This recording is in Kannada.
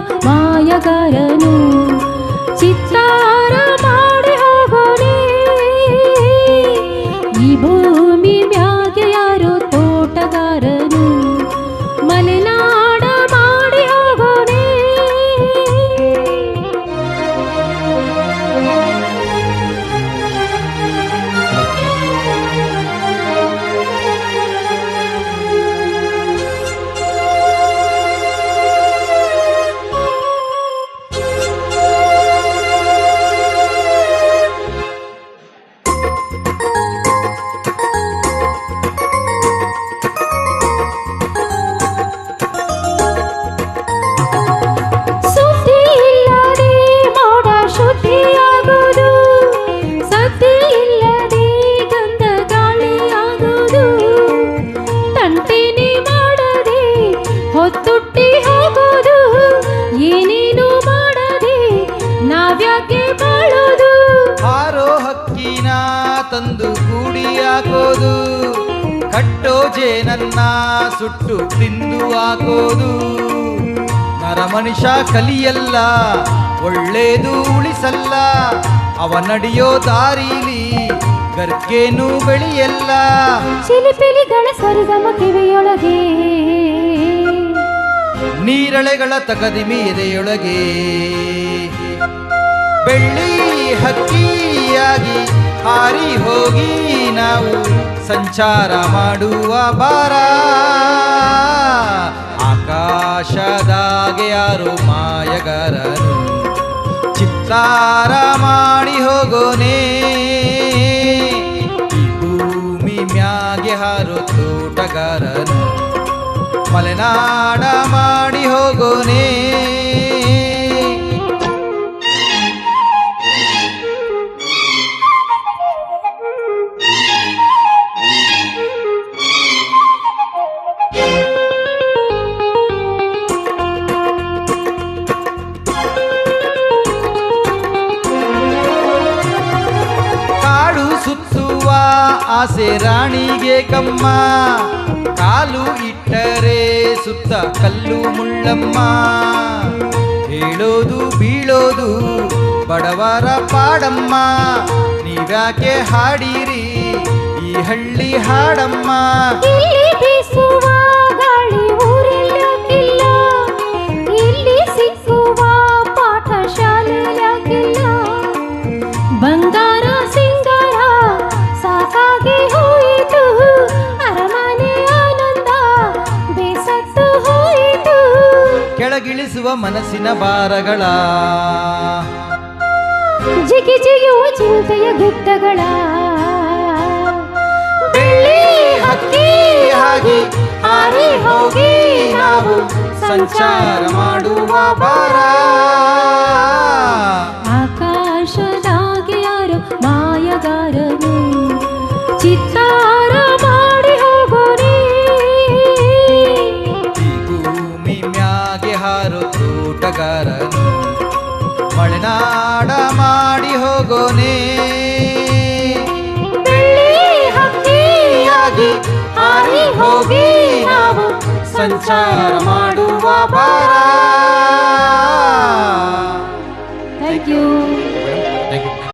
ಯಾರು ಮಾಯಗಾರನು ಚಿತ್ತಾರ ಮಾಡಿ ಹೋಗೋನೆ ಈ ಭೂಮಿ ಮ್ಯಾಗೆ ಯಾರು ತೋಟಗಾರನು ಮಲೆನಾಡ ಮಾಡಿ ಹೋಗೋನೆ ಹೊತ್ತುಟ್ಟಿ ಹೋಗೋದು ಏನೇನು ಮಾಡದೆ ನಾವ್ಯಾಕೆ ಬಾಳೋದು ಹಾರೋ ಹಕ್ಕಿನ ತಂದು ಕೂಡಿ ಹಾಕೋದು ಕಟ್ಟೋ ಜೇನನ್ನ ಸುಟ್ಟು ತಿಂದು ಹಾಕೋದು ನರಮನುಷ್ಯ ಕಲಿಯಲ್ಲ ಒಳ್ಳೇದು ಉಳಿಸಲ್ಲ ಅವ ನಡೆಯೋ ದಾರಿಲಿ ಗರ್ಗೇನು ಬೆಳೆಯಲ್ಲ ಚಿಲಿಪಿಲಿಗಳ ಸರಿಗಮ ಕಿವಿಯೊಳಗೆ ನೀರಳೆಗಳ ತಕದಿಮಿ ಎದೆಯೊಳಗೆ ಬೆಳ್ಳಿ ಹಕ್ಕಿಯಾಗಿ ಹಾರಿ ಹೋಗಿ ನಾವು ಸಂಚಾರ ಮಾಡುವ ಬಾರ ಆಕಾಶದಾಗೆ ಯಾರು ಮಾಯಗಾರನು ಚಿತ್ತಾರ ಮಾಡಿ ಹೋಗೋನೆ ಈ ಭೂಮಿ ಮ್ಯಾಗೆ ಹಾರು ತೋಟಗಾರನು ಮಲೆನಾಡ ಮಾಡಿ ಹೋಗೋನೆ ಕಾಡು ಸುತ್ತುವ ಆಸೆ ರಾಣಿಗೆ ಕಮ್ಮ ಕಾಲು ಇಟ್ಟರೆ ಸುತ್ತ ಕಲ್ಲು ಮುಳ್ಳಮ್ಮ ಹೇಳೋದು ಬೀಳೋದು ಬಡವರ ಪಾಡಮ್ಮ ನೀವ್ಯಾಕೆ ಹಾಡಿರಿ ಈ ಹಳ್ಳಿ ಹಾಡಮ್ಮ ಇಲ್ಲಿ ಬೀಸುವ ಗಾಳಿ ಊರಿಲ್ಲ ಇಲ್ಲಿ ಸಿಕ್ಕುವ ಪಾಠ ಶಾಲೆಯಾಗಿಲ್ಲ ಬಂಗಾರ ಸಿಂಗಾರ ಸಾಕಾಗಿ ಹೋಯಿತು ಅರಮನೆ ಆನಂದ ಬೇಸತ್ತು ಹೋಯಿತು ಕೆಳಗಿಳಿಸುವ ಮನಸ್ಸಿನ ಭಾರಗಳ ಜಿಗಿ ಜಿಗಿಯುವ ಚಿಂತೆಯ ಗುಡ್ಡಗಳ ಬೆಳ್ಳಿ ಹಕ್ಕಿಯಾಗಿ ಹಾರಿ ಹೋಗಿ ನಾವು ಸಂಚಾರ ಮಾಡುವ ಬಾರ ಆಕಾಶದಾಗೆ ಯಾರು ಮಾಯಗಾರನು ಚಿತ್ತಾರ ಮಾಡಿ ಹೋಗೋನೆ ಈ ಭೂಮಿ ಮ್ಯಾಗೆ ಹಾರು ತೋಟಗಾರನು ಮಲೆನಾಡ ಮಾಡಿ ಹೋಗೋನೆ ಬೆಳ್ಳಿ ಹಕ್ಕಿಯಾಗಿ ಹಾರಿ ಹೋಗಿ ನಾವು ಸಂಚಾರ ಮಾಡುವ ಬಾರ